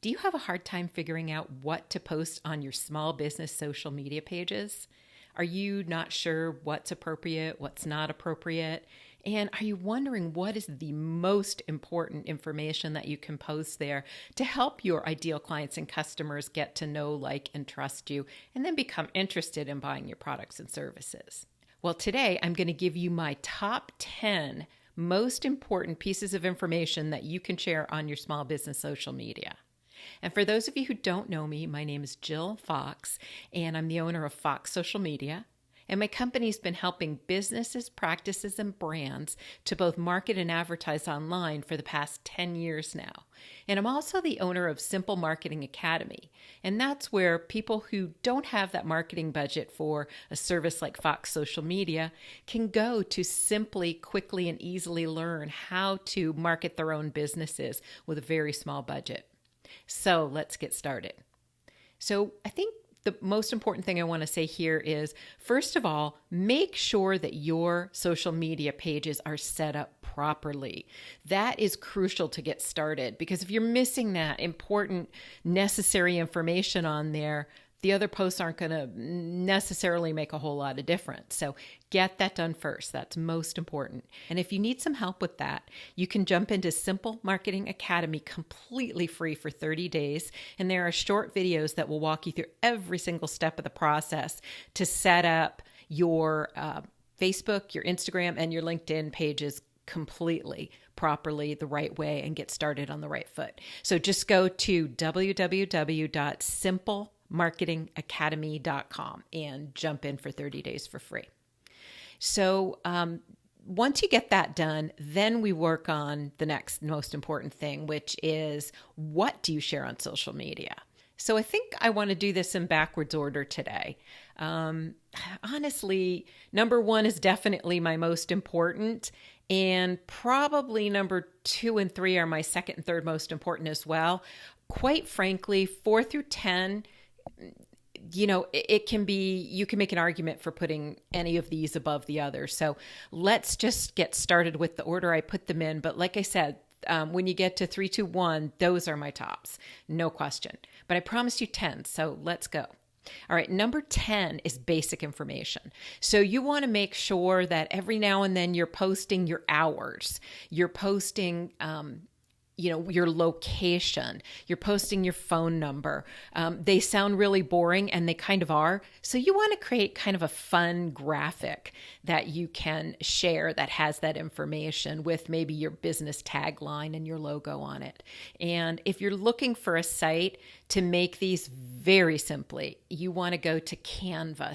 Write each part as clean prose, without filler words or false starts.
Do you have a hard time figuring out what to post on your small business social media pages? Are you not sure what's appropriate, what's not appropriate? And are you wondering what is the most important information that you can post there to help your ideal clients and customers get to know, like, and trust you, and then become interested in buying your products and services? Well, today I'm going to give you my top 10 most important pieces of information that you can share on your small business social media. And for those of you who don't know me, my name is Jill Fox, and I'm the owner of Fox Social Media. And my company's been helping businesses, practices, and brands to both market and advertise online for the past 10 years now. And I'm also the owner of Simple Marketing Academy. And that's where people who don't have that marketing budget for a service like Fox Social Media can go to simply, quickly, and easily learn how to market their own businesses with a very small budget. So let's get started. So I think the most important thing I want to say here is, first of all, make sure that your social media pages are set up properly. That is crucial to get started, because if you're missing that important, necessary information on there, the other posts aren't going to necessarily make a whole lot of difference. So get that done first. That's most important. And if you need some help with that, you can jump into Simple Marketing Academy completely free for 30 days. And there are short videos that will walk you through every single step of the process to set up your Facebook, your Instagram, and your LinkedIn pages completely, properly, the right way, and get started on the right foot. So just go to www.simplemarketingacademy.com and jump in for 30 days for free. So once you get that done, then we work on the next most important thing, which is, what do you share on social media? So I think I want to do this in backwards order today. Honestly, number one is definitely my most important, and probably number 2 and 3 are my second and third most important as well. Quite frankly, 4 through 10, it can be, you can make an argument for putting any of these above the other. So let's just get started with the order I put them in. But like I said, when you get to 3, 2, 1, those are my tops, no question. But I promised you 10, so let's go. All right, number 10 is basic information. So you want to make sure that every now and then you're posting your hours, you're posting your location, you're posting your phone number. They sound really boring, and they kind of are. So you want to create kind of a fun graphic that you can share that has that information with maybe your business tagline and your logo on it. And if you're looking for a site to make these very simply, you want to go to Canva,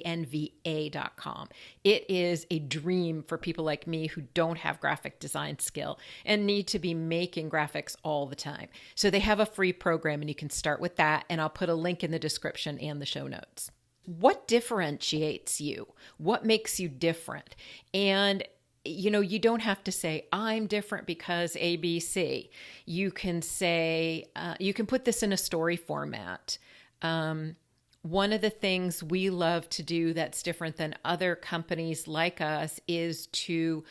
Canva.com. It is a dream for people like me who don't have graphic design skill and need to be making graphics all the time. So they have a free program, and you can start with that. And I'll put a link in the description and the show notes. What differentiates you? What makes you different? And you don't have to say, I'm different because ABC. You can say, you can put this in a story format. One of the things we love to do that's different than other companies like us is to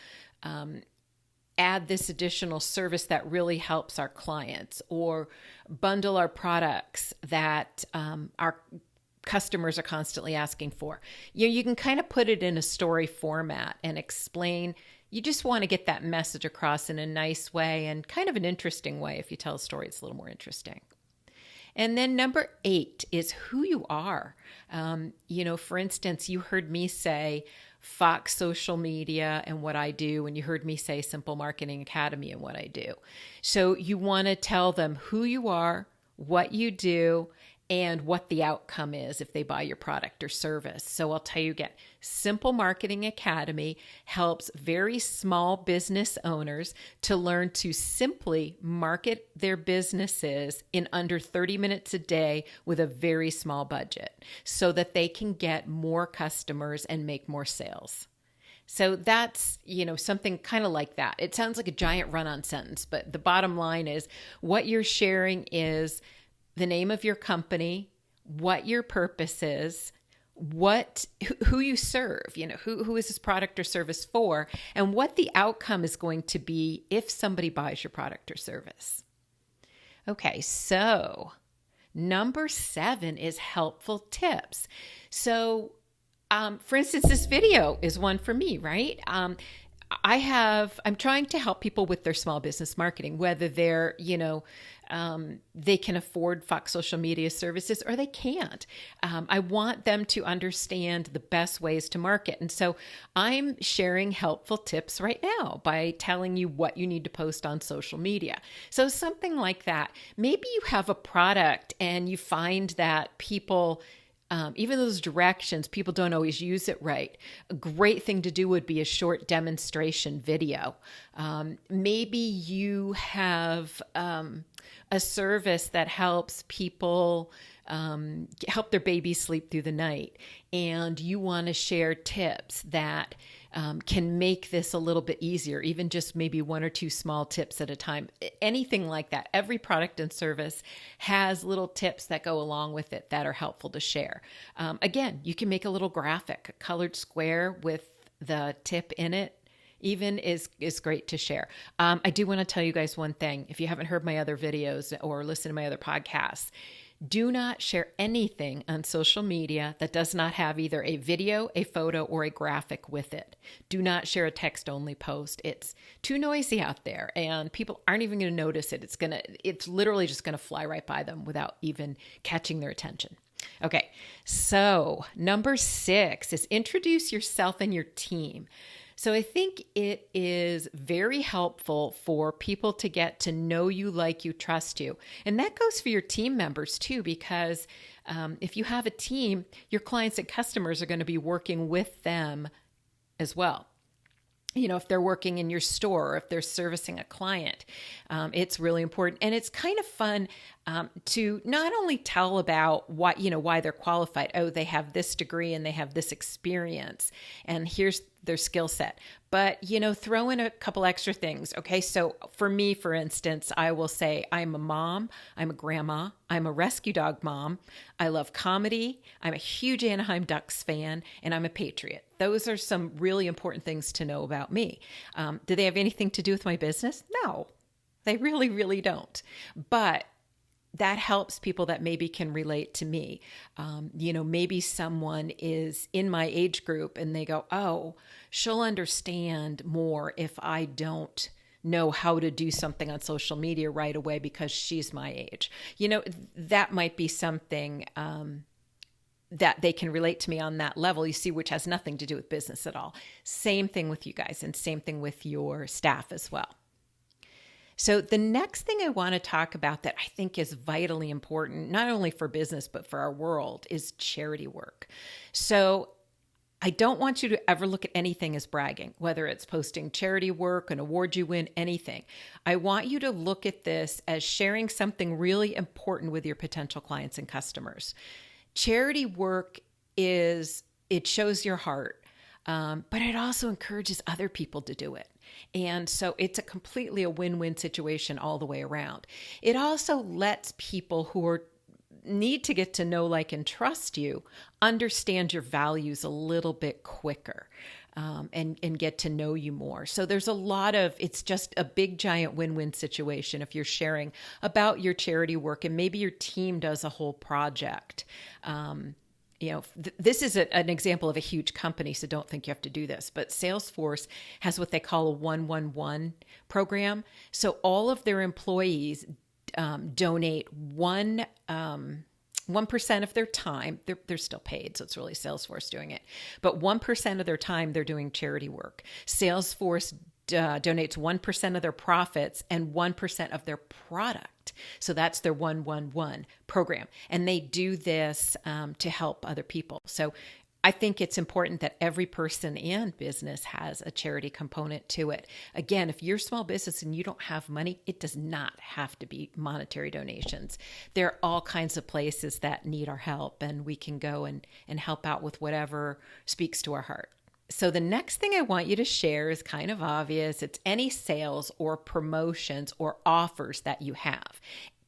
add this additional service that really helps our clients, or bundle our products that our customers are constantly asking for. You can kind of put it in a story format and explain. You just want to get that message across in a nice way and kind of an interesting way. If you tell a story, it's a little more interesting. And then number 8 is who you are. For instance, you heard me say Fox Social Media and what I do, and you heard me say Simple Marketing Academy and what I do. So you want to tell them who you are, what you do, and what the outcome is if they buy your product or service. So I'll tell you again, Simple Marketing Academy helps very small business owners to learn to simply market their businesses in under 30 minutes a day with a very small budget, so that they can get more customers and make more sales. So that's, something kind of like that. It sounds like a giant run-on sentence, but the bottom line is, what you're sharing is the name of your company, what your purpose is, who you serve, who is this product or service for, and what the outcome is going to be if somebody buys your product or service. Okay, so number 7 is helpful tips. So, for instance, this video is one for me, right? I'm trying to help people with their small business marketing, whether they're, they can afford Fox social media services or they can't. I want them to understand the best ways to market. And so I'm sharing helpful tips right now by telling you what you need to post on social media. So something like that. Maybe you have a product and you find that people even those directions, people don't always use it right. A great thing to do would be a short demonstration video. Maybe you have a service that helps people help their babies sleep through the night, and you want to share tips that can make this a little bit easier, even just maybe 1 or 2 small tips at a time, anything like that. Every product and service has little tips that go along with it that are helpful to share. Again, you can make a little graphic, a colored square with the tip in it. Even is great to share. I do want to tell you guys one thing. If you haven't heard my other videos or listened to my other podcasts, do not share anything on social media that does not have either a video, a photo, or a graphic with it. Do not share a text-only post. It's too noisy out there, and people aren't even going to notice it. It's literally just going to fly right by them without even catching their attention. Okay, so number 6 is introduce yourself and your team. So I think it is very helpful for people to get to know you, like you, trust you. And that goes for your team members too, because if you have a team, your clients and customers are going to be working with them as well. If they're working in your store or if they're servicing a client, it's really important. And it's kind of fun to not only tell about why they're qualified. Oh, they have this degree and they have this experience and here's their skill set, but throw in a couple extra things. Okay. So for me, for instance, I will say I'm a mom, I'm a grandma, I'm a rescue dog mom. I love comedy. I'm a huge Anaheim Ducks fan, and I'm a patriot. Those are some really important things to know about me. Do they have anything to do with my business? No, they really, really don't. But that helps people that maybe can relate to me. Maybe someone is in my age group and they go, oh, she'll understand more if I don't know how to do something on social media right away because she's my age. That might be something that they can relate to me on that level, you see, which has nothing to do with business at all. Same thing with you guys, and same thing with your staff as well. So the next thing I want to talk about that I think is vitally important, not only for business, but for our world, is charity work. So I don't want you to ever look at anything as bragging, whether it's posting charity work, an award you win, anything. I want you to look at this as sharing something really important with your potential clients and customers. Charity work it shows your heart, but it also encourages other people to do it. And so it's completely a win-win situation all the way around. It also lets people who need to get to know, like, and trust you understand your values a little bit quicker, and get to know you more. So there's it's just a big, giant win-win situation if you're sharing about your charity work and maybe your team does a whole project. This is an example of a huge company, so don't think you have to do this, but Salesforce has what they call a 1-1-1 program. So all of their employees donate 1% of their time. They're still paid, so it's really Salesforce doing it. But 1% of their time, they're doing charity work. Salesforce donates 1% of their profits and 1% of their product. So that's their 1-1-1 program. And they do this to help other people. So I think it's important that every person and business has a charity component to it. Again, if you're a small business and you don't have money, it does not have to be monetary donations. There are all kinds of places that need our help, and we can go and help out with whatever speaks to our heart. So the next thing I want you to share is kind of obvious. It's any sales or promotions or offers that you have.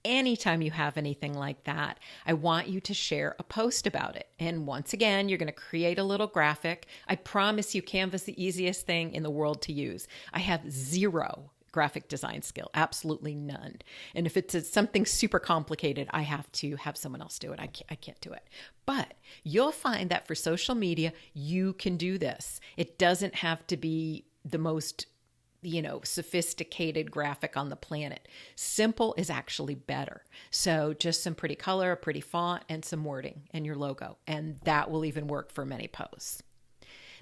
Anytime you have anything like that, I want you to share a post about it. And once again, you're going to create a little graphic. I promise you, Canva's the easiest thing in the world to use. I have 0 graphic design skill, absolutely none. And if it's something super complicated, I have to have someone else do it. I can't do it. But you'll find that for social media, you can do this. It doesn't have to be the most sophisticated graphic on the planet. Simple is actually better. So just some pretty color, a pretty font, and some wording and your logo. And that will even work for many posts.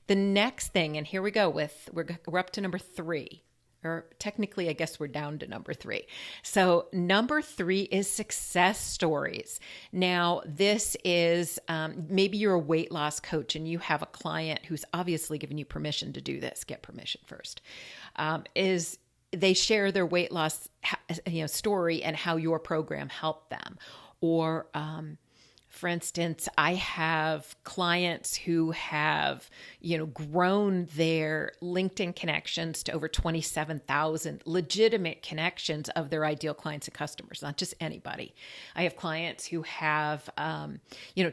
The next thing, and here we go we're up to number 3. Or technically, I guess we're down to number 3. So number 3 is success stories. Now, this is maybe you're a weight loss coach and you have a client who's obviously given you permission to do this. Get permission first. Is they share their weight loss story and how your program helped them. Or for instance, I have clients who have, grown their LinkedIn connections to over 27,000 legitimate connections of their ideal clients and customers, not just anybody. I have clients who have,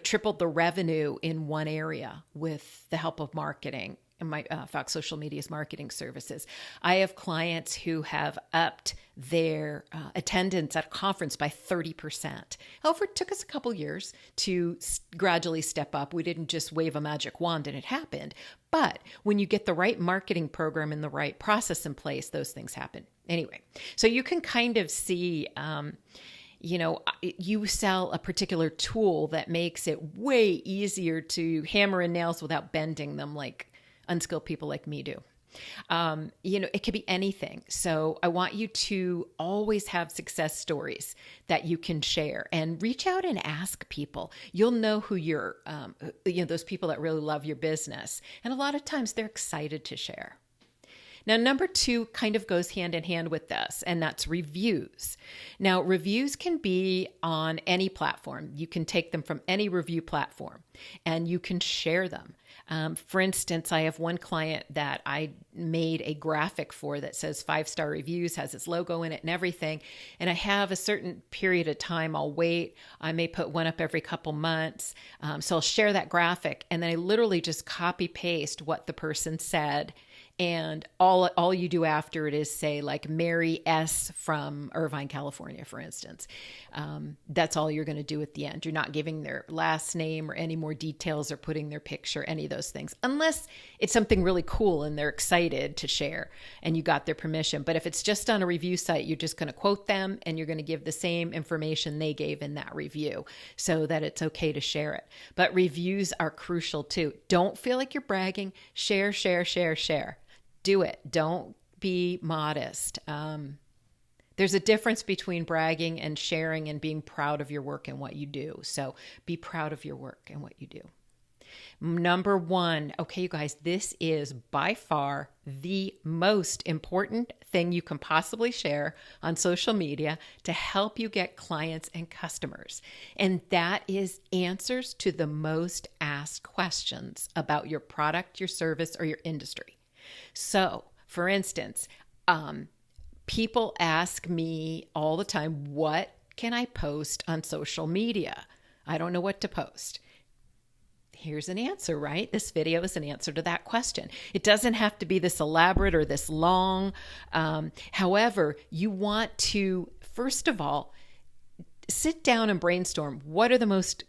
tripled the revenue in one area with the help of marketing. And my Fox Social Media's marketing services. I have clients who have upped their attendance at a conference by 30%. However, it took us a couple years to gradually step up. We didn't just wave a magic wand and it happened. But when you get the right marketing program and the right process in place, those things happen. Anyway, so you can kind of see you sell a particular tool that makes it way easier to hammer in nails without bending them like unskilled people like me do. It could be anything. So I want you to always have success stories that you can share and reach out and ask people. You'll know who you're, those people that really love your business. And a lot of times they're excited to share. Now, number 2 kind of goes hand in hand with this, and that's reviews. Now, reviews can be on any platform. You can take them from any review platform and you can share them. For instance, I have one client that I made a graphic for that says 5-star reviews, has its logo in it and everything. And I have a certain period of time I'll wait. I may put one up every couple months. So I'll share that graphic and then I literally just copy paste what the person said. And all you do after it is say like Mary S. from Irvine, California, for instance. That's all you're going to do at the end. You're not giving their last name or any more details or putting their picture, any of those things, unless it's something really cool and they're excited to share and you got their permission. But if it's just on a review site, you're just going to quote them and you're going to give the same information they gave in that review so that it's okay to share it. But reviews are crucial too. Don't feel like you're bragging. Share, share, share, share. Do it. Don't be modest. There's a difference between bragging and sharing and being proud of your work and what you do. So be proud of your work and what you do. Number 1. Okay, you guys, this is by far the most important thing you can possibly share on social media to help you get clients and customers. And that is answers to the most asked questions about your product, your service, or your industry. So, for instance, people ask me all the time, what can I post on social media? I don't know what to post. Here's an answer, right? This video is an answer to that question. It doesn't have to be this elaborate or this long. However, you want to, first of all, sit down and brainstorm. What are the most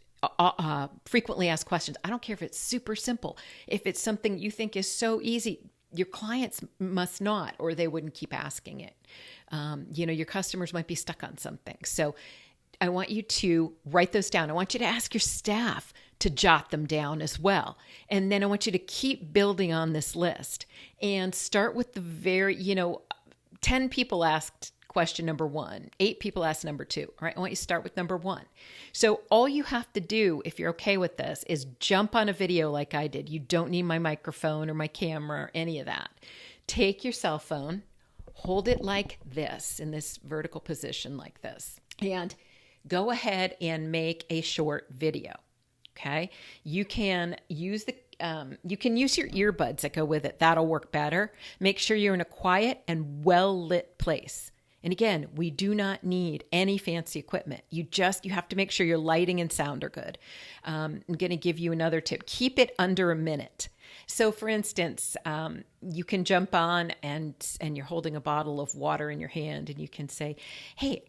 frequently asked questions? I don't care if it's super simple. If it's something you think is so easy, your clients must not, or they wouldn't keep asking it. Your customers might be stuck on something. So I want you to write those down. I want you to ask your staff to jot them down as well. And then I want you to keep building on this list and start with the 10 people asked question number 1, 8 people asked number 2. All right, I want you to start with number 1. So all you have to do, if you're okay with this, is jump on a video like I did. You don't need my microphone or my camera or any of that. Take your cell phone, hold it like this, in this vertical position like this, and go ahead and make a short video. Okay, you can use your earbuds that go with it. That'll work better. Make sure you're in a quiet and well-lit place. And again, we do not need any fancy equipment. You have to make sure your lighting and sound are good. I'm going to give you another tip. Keep it under a minute. So, for instance, you can jump on and you're holding a bottle of water in your hand, and you can say, "Hey,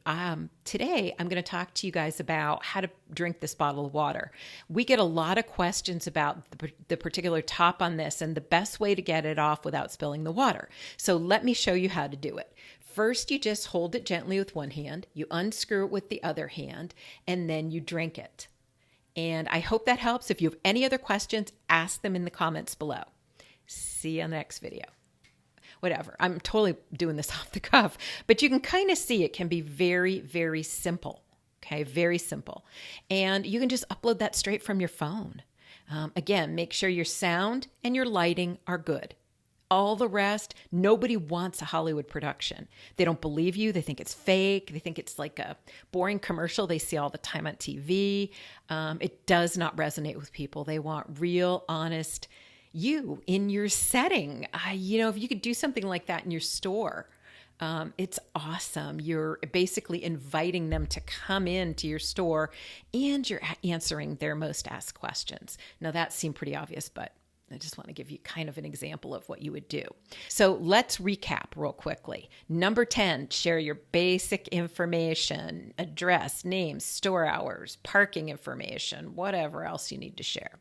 today I'm going to talk to you guys about how to drink this bottle of water." We get a lot of questions about the particular top on this and the best way to get it off without spilling the water. So let me show you how to do it. First, you just hold it gently with one hand, you unscrew it with the other hand, and then you drink it. And I hope that helps. If you have any other questions, ask them in the comments below. See you on the next video. Whatever. I'm totally doing this off the cuff, but you can kind of see it can be very, very simple. Okay, very simple. And you can just upload that straight from your phone. Again, make sure your sound and your lighting are good. All the rest, nobody wants a Hollywood production. They don't believe you. They think it's fake. They think it's like a boring commercial they see all the time on TV. It does not resonate with people. They want real, honest you in your setting. If you could do something like that in your store, it's awesome. You're basically inviting them to come into your store, and you're answering their most asked questions. Now, that seemed pretty obvious, but I just want to give you kind of an example of what you would do. So let's recap real quickly. Number 10, share your basic information, address, names, store hours, parking information, whatever else you need to share.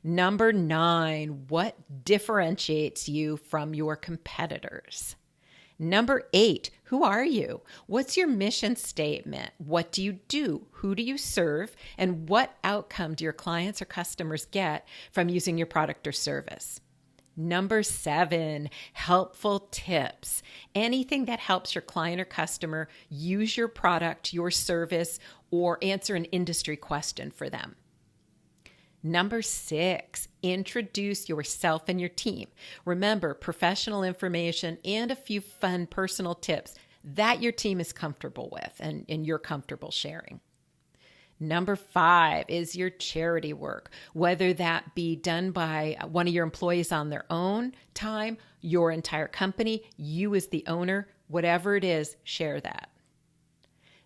Number 9, what differentiates you from your competitors? Number 8, who are you? What's your mission statement? What do you do? Who do you serve? And what outcome do your clients or customers get from using your product or service? Number 7, helpful tips. Anything that helps your client or customer use your product, your service, or answer an industry question for them. Number 6, introduce yourself and your team. Remember, professional information and a few fun personal tips that your team is comfortable with and you're comfortable sharing. Number 5 is your charity work, whether that be done by one of your employees on their own time, your entire company, you as the owner, whatever it is, share that.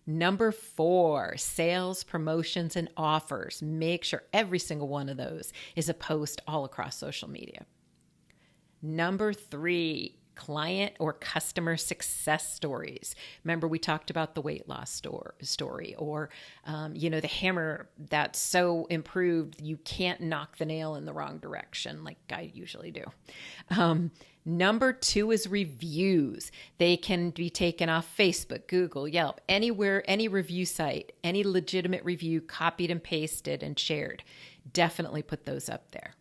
Number 4, sales, promotions, and offers. Make sure every single one of those is a post all across social media. Number 3, client or customer success stories. Remember, we talked about the weight loss story or, the hammer that's so improved you can't knock the nail in the wrong direction like I usually do. Number 2 is reviews. They can be taken off Facebook, Google, Yelp, anywhere, any review site, any legitimate review, copied and pasted and shared. Definitely put those up there.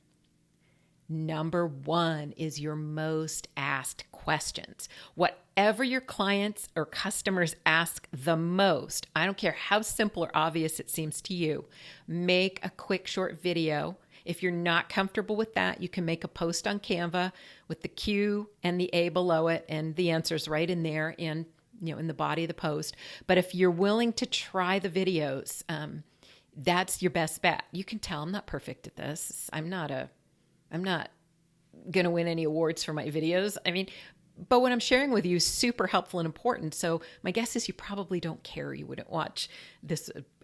Number 1 is your most asked questions. Whatever your clients or customers ask the most, I don't care how simple or obvious it seems to you, make a quick short video. If you're not comfortable with that, you can make a post on Canva with the Q and the A below it and the answers right in there and in the body of the post. But if you're willing to try the videos, that's your best bet. You can tell I'm not perfect at this. I'm not going to win any awards for my videos. But what I'm sharing with you is super helpful and important. So my guess is you probably don't care. You wouldn't watch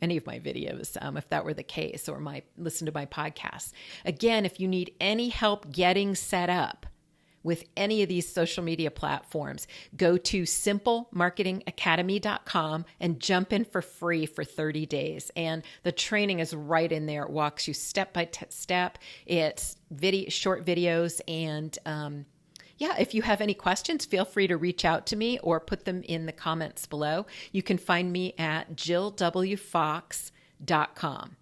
any of my videos if that were the case, or listen to my podcasts. Again, if you need any help getting set up with any of these social media platforms, go to simplemarketingacademy.com and jump in for free for 30 days. And the training is right in there. It walks you step by step. It's short videos. And if you have any questions, feel free to reach out to me or put them in the comments below. You can find me at jillwfox.com.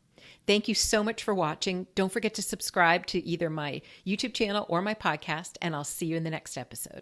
Thank you so much for watching. Don't forget to subscribe to either my YouTube channel or my podcast, and I'll see you in the next episode.